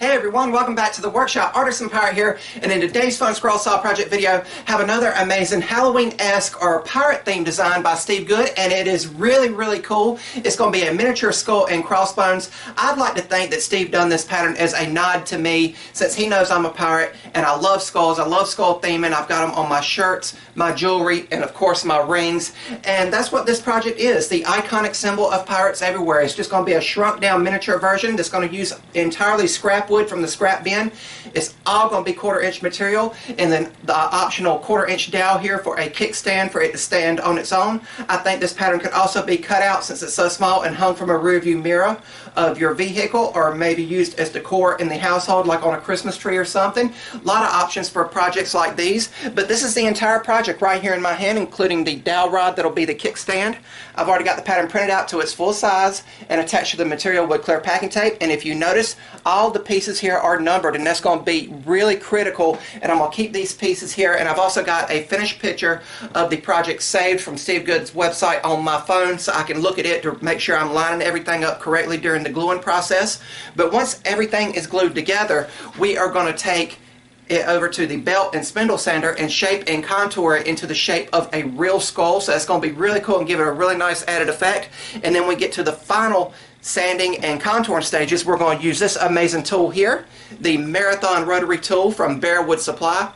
Hey everyone, welcome back to the workshop. Artisan Pirate here, and in today's fun scroll saw project video, have another amazing Halloween-esque or pirate theme design by Steve Good, and it is really cool. It's going to be a miniature skull and crossbones. I'd like to think that Steve done this pattern as a nod to me, since he knows I'm a pirate and I love skulls. I love skull theming. I've got them on my shirts, my jewelry, and of course my rings. And that's what this project is, the iconic symbol of pirates everywhere. It's just going to be a shrunk down miniature version that's going to use entirely scrap wood from the scrap bin. It's all going to be 1/4 inch material, and then the optional 1/4 inch dowel here for a kickstand for it to stand on its own. I think this pattern could also be cut out since it's so small and hung from a rear view mirror of your vehicle, or maybe used as decor in the household like on a Christmas tree or something. A lot of options for projects like these, but this is the entire project right here in my hand, including the dowel rod that'll be the kickstand. I've already got the pattern printed out to its full size and attached to the material with clear packing tape, and if you notice, all the pieces here are numbered, and that's going to be really critical, and I'm going to keep these pieces here. And I've also got a finished picture of the project saved from Steve Good's website on my phone, so I can look at it to make sure I'm lining everything up correctly during the gluing process. But once everything is glued together, we are going to take it over to the belt and spindle sander and shape and contour it into the shape of a real skull. So that's going to be really cool and give it a really nice added effect. And then we get to the final sanding and contouring stages. We're going to use this amazing tool here, the Marathon Rotary tool from Bearwood Supply.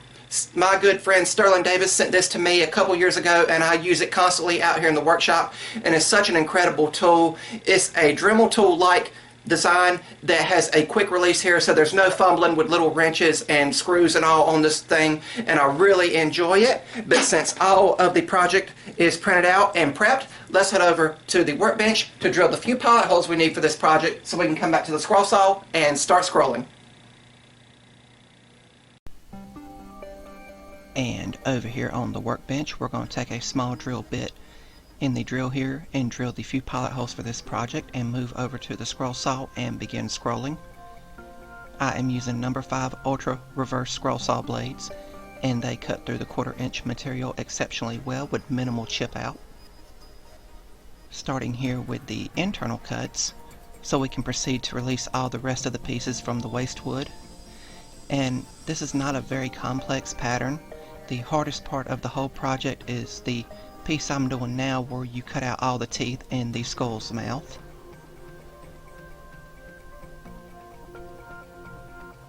My good friend Sterling Davis sent this to me a couple years ago, and I use it constantly out here in the workshop, and it's such an incredible tool. It's a Dremel tool like design that has a quick release here, so there's no fumbling with little wrenches and screws and all on this thing, and I really enjoy it. But since all of the project is printed out and prepped, let's head over to the workbench to drill the few pilot holes we need for this project so we can come back to the scroll saw and start scrolling. And over here on the workbench, we're going to take a small drill bit in the drill here and drill the few pilot holes for this project, and move over to the scroll saw and begin scrolling. I am using number 5 Ultra Reverse scroll saw blades, and they cut through the 1/4 inch material exceptionally well with minimal chip out. Starting here with the internal cuts, so we can proceed to release all the rest of the pieces from the waste wood. And this is not a very complex pattern. The hardest part of the whole project is the piece I'm doing now, where you cut out all the teeth in the skull's mouth.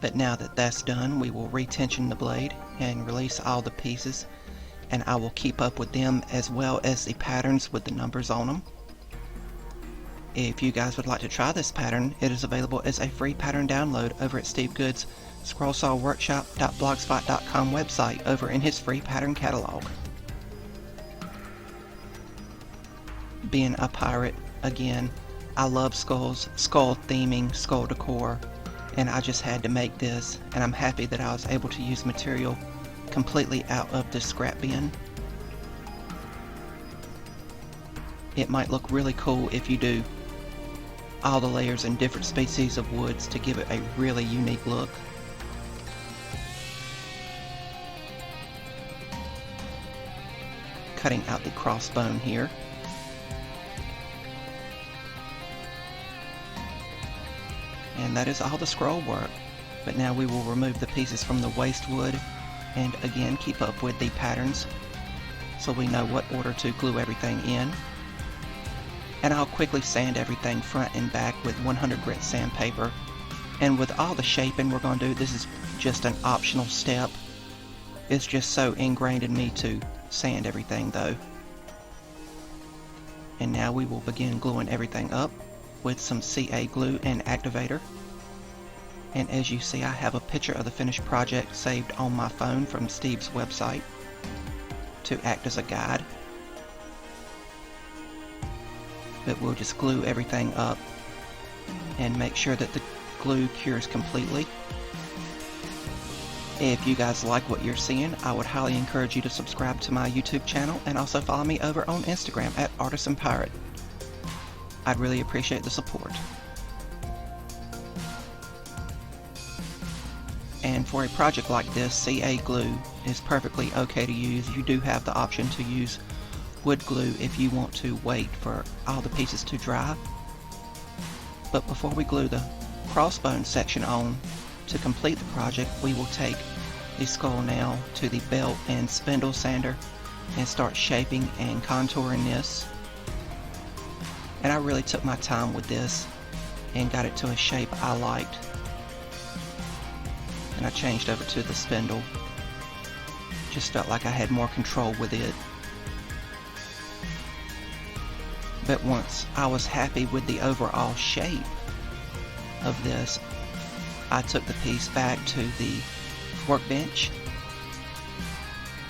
But now that that's done, we will retension the blade and release all the pieces, and I will keep up with them as well as the patterns with the numbers on them. If you guys would like to try this pattern, it is available as a free pattern download over at Steve Good's scrollsawworkshop.blogspot.com website over in his free pattern catalog. Being a pirate, again, I love skulls, skull theming, skull decor, and I just had to make this, and I'm happy that I was able to use material completely out of the scrap bin. It might look really cool if you do all the layers in different species of woods to give it a really unique look. Cutting out the crossbone here. And that is all the scroll work. But now we will remove the pieces from the waste wood and again keep up with the patterns so we know what order to glue everything in. And I'll quickly sand everything front and back with 100 grit sandpaper. And with all the shaping we're going to do, this is just an optional step. It's just so ingrained in me to sand everything though. And now we will begin gluing everything up with some CA glue and activator. And as you see, I have a picture of the finished project saved on my phone from Steve's website to act as a guide. But we'll just glue everything up and make sure that the glue cures completely. If you guys like what you're seeing, I would highly encourage you to subscribe to my YouTube channel and also follow me over on Instagram at Artisan Pirate. I'd really appreciate the support. And for a project like this, CA glue is perfectly okay to use. You do have the option to use wood glue if you want to wait for all the pieces to dry. But before we glue the crossbone section on, to complete the project, we will take the skull now to the belt and spindle sander and start shaping and contouring this. And I really took my time with this and got it to a shape I liked. And I changed over to the spindle. Just felt like I had more control with it. But once I was happy with the overall shape of this, I took the piece back to the workbench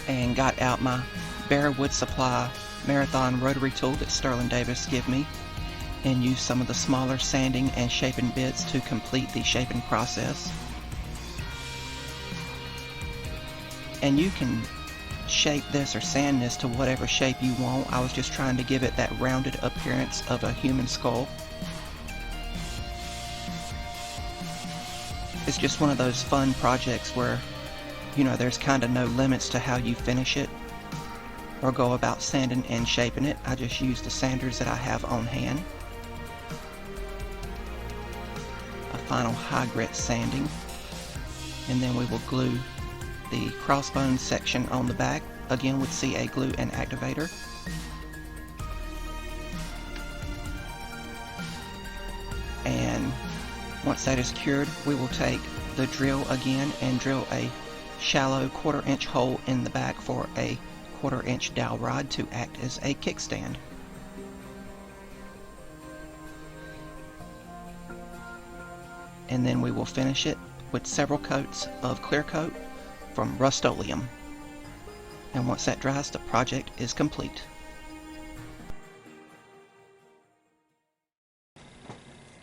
and got out my Bear Wood Supply Marathon rotary tool that Sterling Davis gave me and used some of the smaller sanding and shaping bits to complete the shaping process. And you can shape this or sand this to whatever shape you want. I was just trying to give it that rounded appearance of a human skull. It's just one of those fun projects where, you know, there's kind of no limits to how you finish it or go about sanding and shaping it. I just use the sanders that I have on hand. A final high grit sanding, and then we will glue the Crossbones section on the back, again with CA glue and activator. And once that is cured, we will take the drill again and drill a shallow 1/4 inch hole in the back for a 1/4 inch dowel rod to act as a kickstand. And then we will finish it with several coats of clear coat from Rust-Oleum. And once that dries, the project is complete.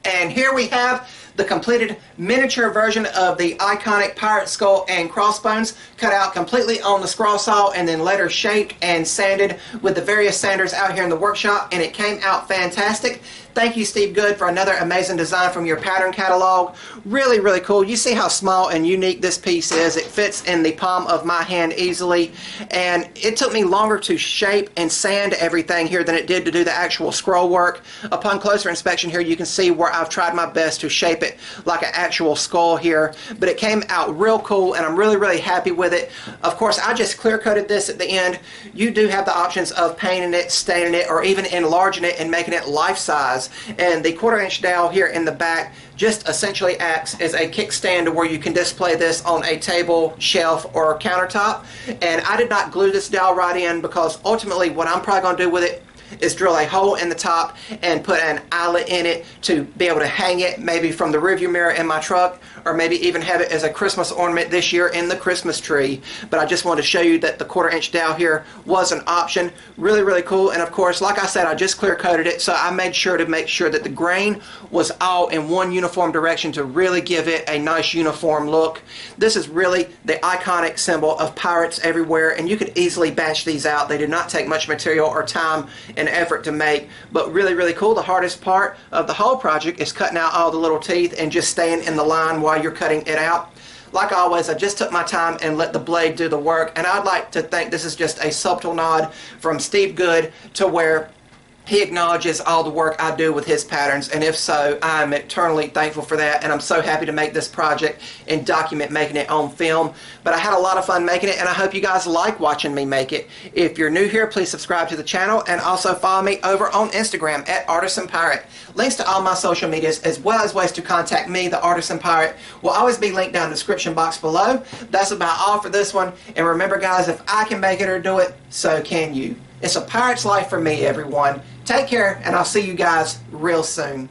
And here we have the completed miniature version of the iconic pirate skull and crossbones, cut out completely on the scroll saw and then later shaped and sanded with the various sanders out here in the workshop, and it came out fantastic. Thank you, Steve Good, for another amazing design from your pattern catalog. Really, really cool. You see how small and unique this piece is. It fits in the palm of my hand easily, and it took me longer to shape and sand everything here than it did to do the actual scroll work. Upon closer inspection here, you can see where I've tried my best to shape it like an actual skull here, but it came out real cool, and I'm really, really happy with it. Of course, I just clear coated this at the end. You do have the options of painting it, staining it, or even enlarging it and making it life size. And the 1/4 inch dowel here in the back just essentially acts as a kickstand where you can display this on a table, shelf, or countertop. And I did not glue this dowel right in because ultimately what I'm probably going to do with it is drill a hole in the top and put an eyelet in it to be able to hang it maybe from the rearview mirror in my truck, or maybe even have it as a Christmas ornament this year in the Christmas tree. But I just wanted to show you that the 1/4 inch dowel here was an option. Really, really cool. And of course, like I said, I just clear coated it, so I made sure to make sure that the grain was all in one uniform direction to really give it a nice uniform look. This is really the iconic symbol of pirates everywhere, and you could easily batch these out. They did not take much material or time and effort to make, but really, really cool. The hardest part of the whole project is cutting out all the little teeth and just staying in the line while you're cutting it out. Like always, I just took my time and let the blade do the work, and I'd like to think this is just a subtle nod from Steve Good to where he acknowledges all the work I do with his patterns, and if so, I'm eternally thankful for that, and I'm so happy to make this project and document making it on film. But I had a lot of fun making it, and I hope you guys like watching me make it. If you're new here, please subscribe to the channel, and also follow me over on Instagram at Artisan Pirate. Links to all my social medias, as well as ways to contact me, the Artisan Pirate, will always be linked down in the description box below. That's about all for this one, and remember guys, if I can make it or do it, so can you. It's a pirate's life for me, everyone. Take care, and I'll see you guys real soon.